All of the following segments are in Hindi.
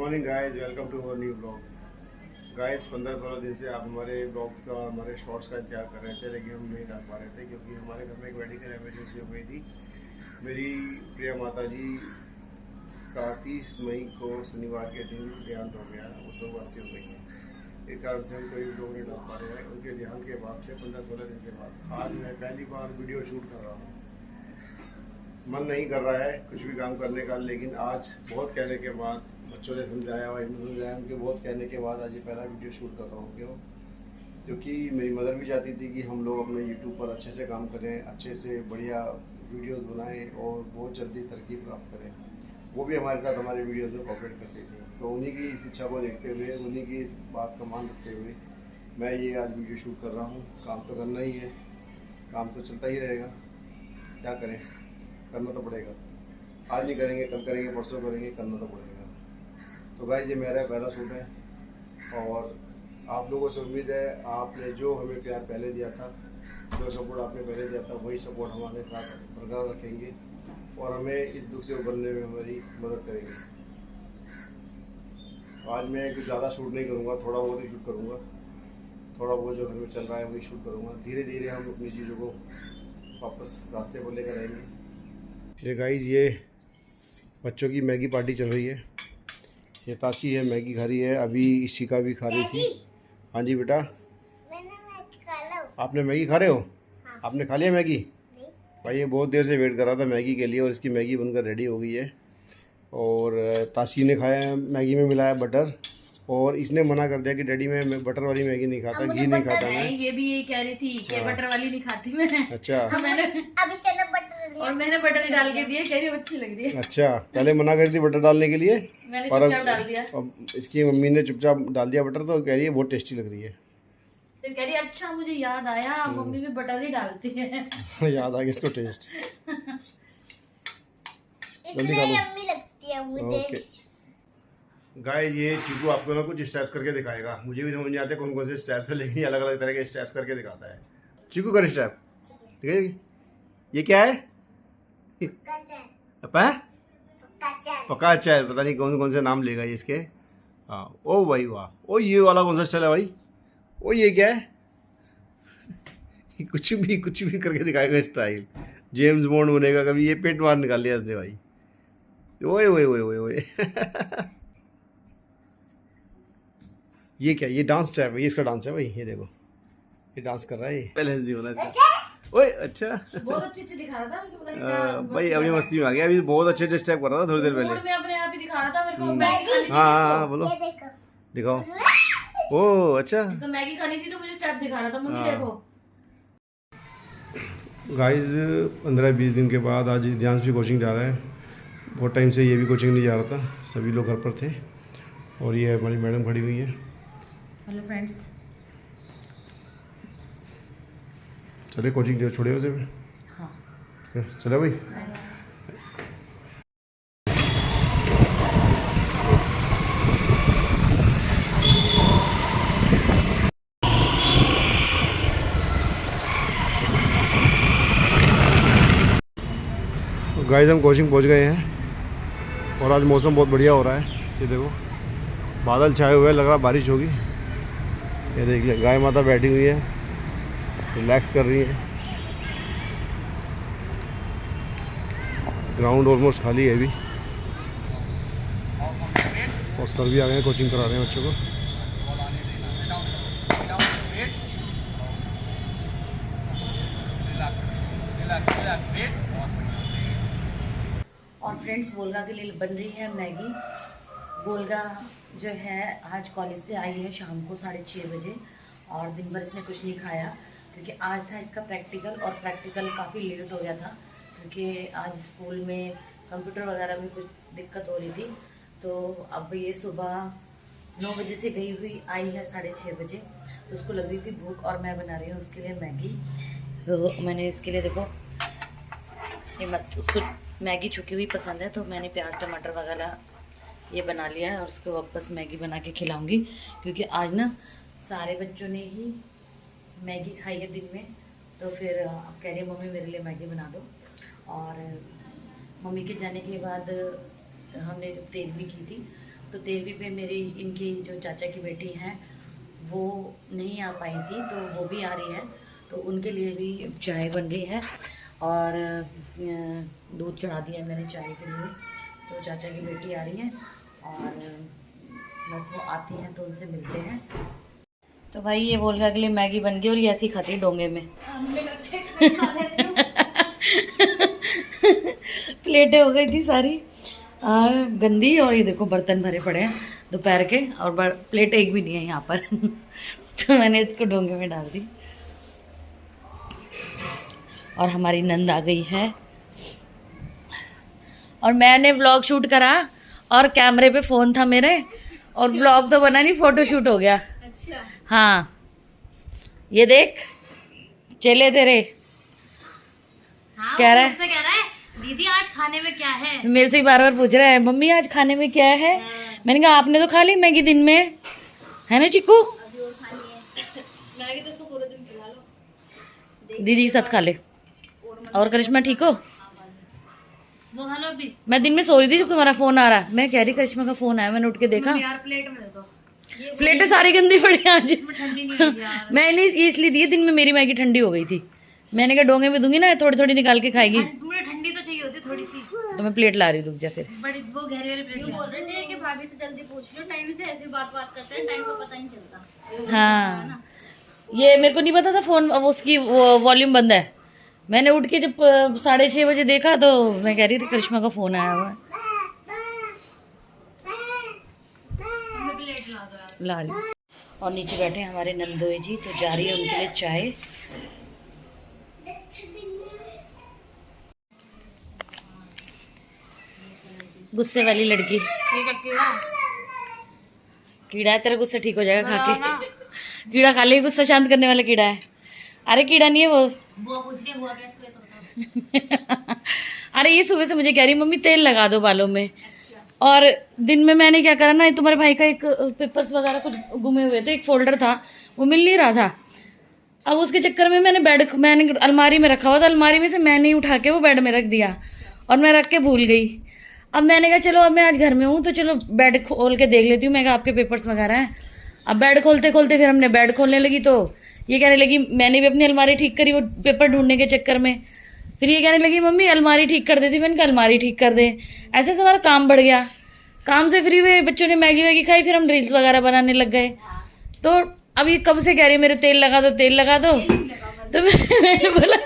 Morning guys, welcome to our new blog. Guys 15-16 दिन से आप हमारे ब्लॉग्स का, हमारे शॉर्ट्स का इंतजार कर रहे थे, लेकिन हम नहीं डाल पा रहे थे क्योंकि हमारे घर में एक मेडिकल इमरजेंसी हो गई थी। मेरी प्रिय माता जी का 30 मई को शनिवार के दिन देहांत हो गया, वो स्वर्गवासी हो गई है। इस कारण से हम कोई ब्लॉग नहीं डाल पा रहे हैं। उनके देहांत के बाद से 15-16 दिन के बाद आज मैं पहली बार वीडियो शूट कर रहा हूँ। मन नहीं कर रहा है कुछ भी काम करने का, लेकिन आज बहुत कहने के बाद, बच्चों ने समझाया और इन्होंने समझाया, उनके बहुत कहने के बाद आज ये पहला वीडियो शूट कर रहा हूँ। क्यों? क्योंकि मेरी मदर भी चाहती थी कि हम लोग अपने यूट्यूब पर अच्छे से काम करें, अच्छे से बढ़िया वीडियोस बनाएं और बहुत जल्दी तरक्की प्राप्त करें। वो भी हमारे साथ हमारे वीडियोस में कोऑपरेट करती थी। तो उन्हीं की इस इच्छा को देखते हुए, उन्हीं की इस बात का मान रखते हुए मैं ये आज वीडियो शूट कर रहा हूँ। काम तो करना ही है, काम तो चलता ही रहेगा, क्या करें, करना तो पड़ेगा। आज नहीं करेंगे, कल करेंगे, परसों करेंगे, करना तो पड़ेगा। तो गाइस, ये मेरा पहला शूट है और आप लोगों से उम्मीद है आपने जो हमें प्यार पहले दिया था, जो सपोर्ट आपने पहले दिया था, वही सपोर्ट हमारे साथ बरकरार रखेंगे और हमें इस दुख से उबरने में हमारी मदद करेंगे। आज मैं कुछ ज़्यादा शूट नहीं करूँगा, थोड़ा बहुत ही शूट करूँगा। थोड़ा बहुत जो घर में चल रहा है वही शूट करूँगा। धीरे धीरे हम अपनी चीज़ों को वापस रास्ते पर लेकर आएंगे। ये गाइस, ये बच्चों की मैगी पार्टी चल रही है। ये ताशी है, मैगी खा रही है, अभी इशिका भी खा रही थी। हाँ जी बेटा, मैंने मैगी खा लो। आपने मैगी खा रहे हो? हाँ। आपने खा लिया मैगी? नहीं। भाई ये बहुत देर से वेट कर रहा था मैगी के लिए और इसकी मैगी बनकर रेडी हो गई है। और ताशी ने खाया है, मैगी में मिलाया बटर, और इसने मना कर दिया कि डैडी मैं बटर वाली मैगी नहीं खाता, घी नहीं खाता मैं। ये भी यही कह रही थी कि बटर वाली नहीं खाती मैं। अच्छा। मैंने अब इसके अंदर बटर और मैंने बटर डाल के दिए, कह रही अच्छी लग रही है। अच्छा, पहले मना करी थी बटर डालने के लिए, मैंने और चुपचाप डाल दिया। अब इसकी मम्मी ने चुपचाप डाल दिया बटर, तो कह रही है बहुत टेस्टी लग रही है। फिर कह रही अच्छा मुझे याद आया, मम्मी भी बटर ही डालती है। याद आ गया इसको टेस्ट। इसलिए यम्मी लगती है मुझे। ओके गाइस, ये चीकू आपको ना कुछ स्टेप्स करके दिखाएगा। मुझे भी समझ नहीं आते कौन कौन से स्टेप्स है, लेकिन अलग अलग तरह के स्टेप्स करके दिखाता है। चीकू कर स्टेप, ठीक है? ये क्या है? पक्का अच्छा है, पता नहीं कौन कौन से नाम लेगा ये इसके। हाँ, ओ भाई वाह, ओ ये वाला कौन सा स्टाइल है भाई? ओ ये क्या है? कुछ भी करके दिखाएगा स्टाइल। जेम्स बॉन्ड बनेगा कभी। ये पेट मार निकाल लिया इसने भाई। ओए ओए ओए ओए ओए। ये क्या? ये डांस स्टेप है, ये इसका डांस है भाई। ये देखो, ये डांस कर रहा है। ये बैलेंस नहीं होना इसका। ओए अच्छा, बहुत अच्छे दिखा रहा था, मुझे पता नहीं क्या भाई अभी मस्ती में आ गया। अभी बहुत अच्छे स्टेप कर रहा था थोड़ी देर पहले। मैं अपने आप ही दिखा रहा था मेरे को मैगी खानी थी। हाँ बोलो, ये देखो। दिखाओ। ओ अच्छा, इसको मैगी खानी थी तो मुझे स्टेप दिखा रहा था। मम्मी देखो। गाइस 15-20 दिन के बाद आज ध्यान भी कोचिंग जा रहा है। बहुत टाइम से ये भी कोचिंग नहीं जा रहा था, सभी लोग घर पर थे। और ये हमारी मैडम खड़ी हुई है। Hello friends. चले कोचिंग दे छोड़े उसे। हाँ चलो भाई। गाइस हम कोचिंग पहुंच गए हैं और आज मौसम बहुत बढ़िया हो रहा है। ये देखो, बादल छाए हुए हैं, लग रहा बारिश होगी। ये देख लिया, गाय माता बैठी हुई है, रिलैक्स कर रही है। ग्राउंड ऑलमोस्ट खाली है अभी, और सर भी आ गए हैं, कोचिंग करा रहे हैं बच्चों को। और फ्रेंड्स, गोलगा के लिए बन रही है मैगी। गोलगा जो है आज कॉलेज से आई है शाम को 6:30 बजे, और दिन भर इसने कुछ नहीं खाया क्योंकि आज था इसका प्रैक्टिकल, और प्रैक्टिकल काफ़ी लेट हो गया था क्योंकि आज स्कूल में कंप्यूटर वगैरह में कुछ दिक्कत हो रही थी। तो अब ये सुबह 9 बजे से गई हुई आई है 6:30 बजे, तो उसको लग रही थी भूख और मैं बना रही हूँ उसके लिए मैगी। तो मैंने इसके लिए देखो, ये उसको मैगी छुकी हुई पसंद है, तो मैंने प्याज टमाटर वगैरह ये बना लिया है और उसको वापस मैगी बना के खिलाऊंगी क्योंकि आज ना सारे बच्चों ने ही मैगी खाई है दिन में। तो फिर अब कह रही है मम्मी मेरे लिए मैगी बना दो। और मम्मी के जाने के बाद हमने तेल भी की थी तो 13वीं पे मेरी इनकी जो चाचा की बेटी है वो नहीं आ पाई थी, तो वो भी आ रही है, तो उनके लिए भी चाय बन रही है और दूध चढ़ा दिया है मैंने चाय के लिए। तो चाचा की बेटी आ रही है और बस वो आती हैं तो उनसे मिलते हैं। तो भाई ये वोल्गा के लिए मैगी बन गई और ये ऐसी खाती डोंगे में। प्लेटें हो गई थी सारी गंदी, और ये देखो बर्तन भरे पड़े हैं दोपहर के, और प्लेट एक भी नहीं है यहाँ पर। तो मैंने इसको डोंगे में डाल दी। और हमारी नंद आ गई है और मैंने व्लॉग शूट करा और कैमरे पे फ़ोन था मेरे, और व्लॉग तो बना नहीं, फ़ोटो शूट हो गया। अच्छा। हाँ ये देख चले तेरे। हाँ, कह रहा है दीदी आज खाने में क्या है? मेरे से ही बार बार पूछ रहा है मम्मी आज खाने में क्या है। मैंने कहा आपने तो खा ली मैगी दिन में, है ना चिक्कू? अभी और खानी है मैगी, तो इसको पूरे दिन खिला लो। दीदी के साथ खा ले। और करिश्मा ठीक हो? वो खा लो अभी। मैं दिन में सो रही थी जब तुम्हारा फोन आ रहा, मैं कह रही करिश्मा का फोन आया, मैंने उठ के देखा यार प्लेट में दे दो। प्लेटें सारी गंदी पड़ी हैं आज। ठंडी नहीं हुई यार। मैंने इसलिए दी, दिन में मेरी मैगी ठंडी हो गई थी। मैंने कहा डोंगे में दूंगी ना, थोड़ी थोड़ी निकाल के खाएगी। मुझे ठंडी तो चाहिए होती थोड़ी सी। तो मैं प्लेट ला रही, रुक जा फिर। बड़ी वो गहरी वाली प्लेट बोल रहे थे कि भाभी से जल्दी पूछ लो, टाइम से ऐसे बात करते हैं, टाइम का पता नहीं चलता। हाँ ये मेरे को नहीं पता था फोन उसकी वॉल्यूम बंद है। मैंने उठ के जब 6:30 बजे देखा तो मैं कह रही थी करिश्मा का फोन आया हुआ है। प्लेट ला दो यार। ला ली। और नीचे बैठे हमारे नंदोई जी, तो जा रही है उनके लिए चाय। गुस्से वाली लड़की। कीड़ा है तेरा, गुस्सा ठीक हो जाएगा खा के। कीड़ा खा ले, गुस्सा शांत करने वाला कीड़ा है। अरे कीड़ा नहीं है वो। बुआ पूछ रही है, बुआ कैसे तो बताओ। अरे ये सुबह से मुझे कह रही मम्मी तेल लगा दो बालों में। और दिन में मैंने क्या करा ना, तुम्हारे भाई का एक पेपर्स वगैरह कुछ गुमे हुए थे, एक फोल्डर था वो मिल नहीं रहा था। अब उसके चक्कर में मैंने अलमारी में रखा हुआ था, अलमारी में से मैंने ही उठा के वो बेड में रख दिया और मैं रख के भूल गई। अब मैंने कहा चलो अब मैं आज घर में हूँ तो चलो बेड खोल के देख लेती हूँ, मैं कहा आपके पेपर्स वगैरह हैं। अब बेड खोलते खोलते फिर हमने बेड खोलने लगी तो ये कहने लगी, मैंने भी अपनी अलमारी ठीक करी वो पेपर ढूंढने के चक्कर में। फिर ये कहने लगी मम्मी अलमारी ठीक कर देती, मैंने कहा अलमारी ठीक कर दे। ऐसे से हमारा काम बढ़ गया। काम से फ्री हुए, बच्चों ने मैगी वैगी खाई, फिर हम रील्स वगैरह बनाने लग गए। तो अब ये कब से कह रही मेरे तेल लगा दो तेल लगा दो। तो मैंने बोला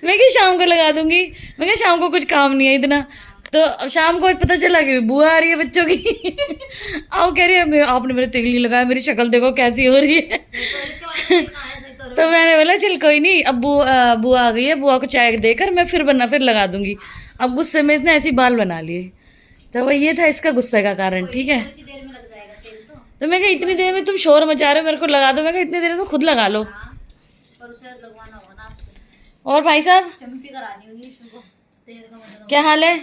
मैं क्या शाम को लगा दूंगी, मैं क्या शाम को कुछ काम नहीं है इतना। तो अब शाम को पता चला कि बुआ आ रही है बच्चों की। अब कह रही है आपने मेरे तेल नहीं लगाया, मेरी शक्ल देखो कैसी हो रही है। तो मैंने बोला चल कोई नहीं, अब बुआ आ गई है, बुआ को चाय देकर मैं फिर लगा दूंगी। अब गुस्से में इसने ऐसी बाल बना लिए। तो वो ये था इसका गुस्से का कारण, ठीक है। तो मैं कहा इतनी देर में तुम शोर मचा रहे हो, मेरे को लगा दो। मैं कहा इतनी देर में तो खुद लगा लो। पर उसे लगवाना होगा ना आपसे। और भाई साहब चम्पी करानी होगी इसको। तेल का मतलब क्या हाल है?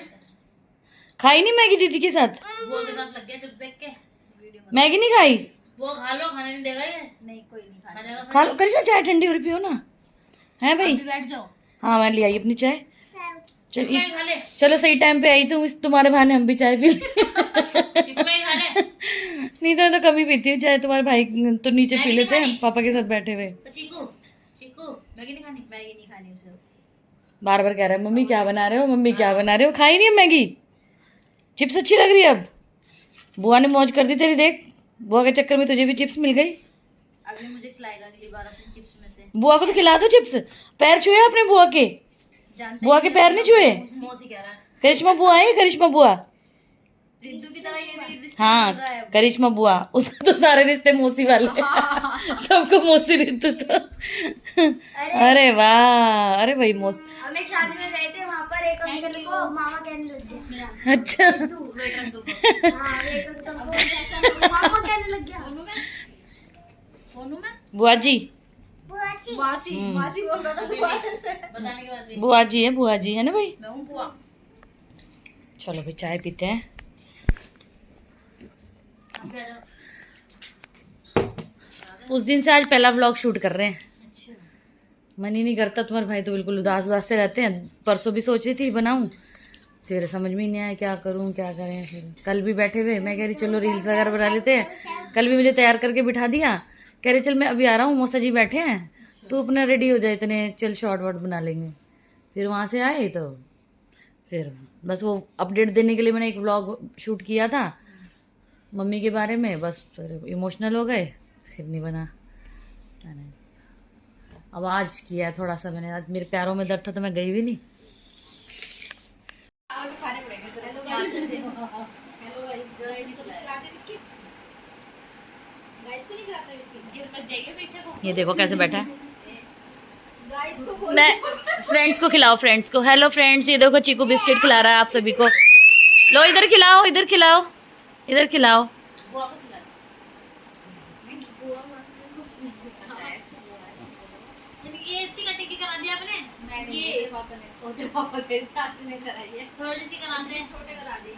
खाई नहीं मैगी दीदी के साथ? वो के साथ लग गया जब देख के वीडियो में। मैगी नहीं खाई? वो खा लो, खाने नहीं देगा ये। नहीं कोई नहीं खाने। खा लो करिश्मा, चाय ठंडी हो रही पियो ना, है भाई? बैठ जाओ। हाँ मैं ले आई अपनी चाय। खा ले। चलो सही टाइम पे आई तुम, तुम्हारे बहाने हम भी चाय पी खा ले। नहीं तो कभी पीती हूँ चाय, तुम्हारे भाई तो नीचे पी लेते हैं पापा के साथ बैठे हुए। चीकू मैगी नहीं खानी, मैगी नहीं खानी उसे। बार बार कह रहा है मम्मी क्या बना रहे हो, मम्मी क्या बना रहे हो। खाई नहीं है मैगी, चिप्स अच्छी लग रही है। अब बुआ ने मौज कर दी तेरी, देख बुआ के चक्कर में तुझे भी चिप्स मिल गई। अगली मुझे खिलाएगा अगली बार अपनी चिप्स में से। बुआ को तो खिला दो चिप्स। पैर छुए अपने बुआ के? बुआ के पैर नहीं छुए? मौसी कह रहा है। करिश्मा बुआ है, करिश्मा बुआ। रिद्धू की तरह ये भी रिश्ते हाँ कर रहा है। करिश्मा बुआ, उसका तो सारे रिश्ते मौसी वाले। सबको मौसी रिद्धू तो। अरे वाह, अरे भाई मौसी। हम एक शादी में गए थे, वहाँ पर एक अंकल को मामा कहने लग गया। अच्छा वेटर अंकल को। हाँ वेटर अंकल को मामा कहने लग गया। सोनू में बुआ जी, मासी मासी बोल रहा था दोबारा से बताने के बाद भी। बुआ जी है, बुआ जी है ना भाई। मैं हूँ बुआ। चलो भाई चाय पीते हैं। उस दिन से आज पहला व्लॉग शूट कर रहे हैं। अच्छा मन ही नहीं करता, तुम्हारे भाई तो बिल्कुल उदास उदास से रहते हैं। परसों भी सोच रही थी बनाऊं, फिर समझ में ही नहीं आया क्या करूं क्या करें। फिर कल भी बैठे हुए मैं कह रही चलो रील्स वगैरह बना लेते हैं। कल भी मुझे तैयार करके बिठा दिया, कह रहे चल मैं अभी आ रहा हूँ, मौसा जी बैठे हैं, तू अपना रेडी हो जाए इतने, चल शॉर्ट वॉट बना लेंगे। फिर वहाँ से आए तो फिर बस वो अपडेट देने के लिए मैंने एक व्लॉग शूट किया था मम्मी के बारे में, बस फिर इमोशनल हो गए, फिर नहीं बना। अब आज किया थोड़ा सा मैंने, आज मेरे पैरों में दर्द था तो मैं गई भी नहीं। ये देखो कैसे बैठा है। मैं फ्रेंड्स को खिलाओ, फ्रेंड्स को। हेलो फ्रेंड्स, ये देखो चीकू बिस्किट खिला रहा है आप सभी को। लो इधर खिलाओ, इधर खिलाओ, इधर खिलाओ। ये इसकी कटिंग की करा दी आपने? ये पापा के चाचू ने कराई है। थोड़ी सी कराते हैं, छोटे करा दी।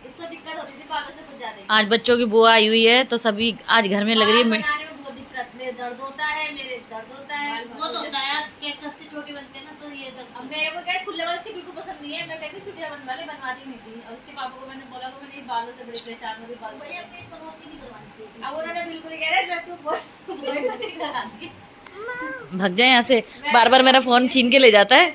इसको दिक्कत होती थी पापा से कुछ ज्यादा। आज बच्चों की बुआ आई हुई है तो सभी आज घर में लग रही है। बहुत दिक्कत, मेरे दर्द होता है, मेरे दर्द होता है, बहुत होता है यार। केक कस के छोटी बनते हैं ना तो ये दर्द। अब मेरे को क्या खुले वाले इसकी बिल्कुल पसंद नहीं है, मैं कहती छुट्टियां बनवाती नहीं थी। और उसके पापा को मैंने बोला कि मैंने बालों से बड़े परेशान हो रही, बाल भैया कोई कटौती नहीं करवानी चाहिए। अब उन्होंने बिल्कुल कह रहे जब तू बॉय कटिंग करा दी भाग जाए यहाँ से, बार बार मेरा फोन छीन के ले जाता है।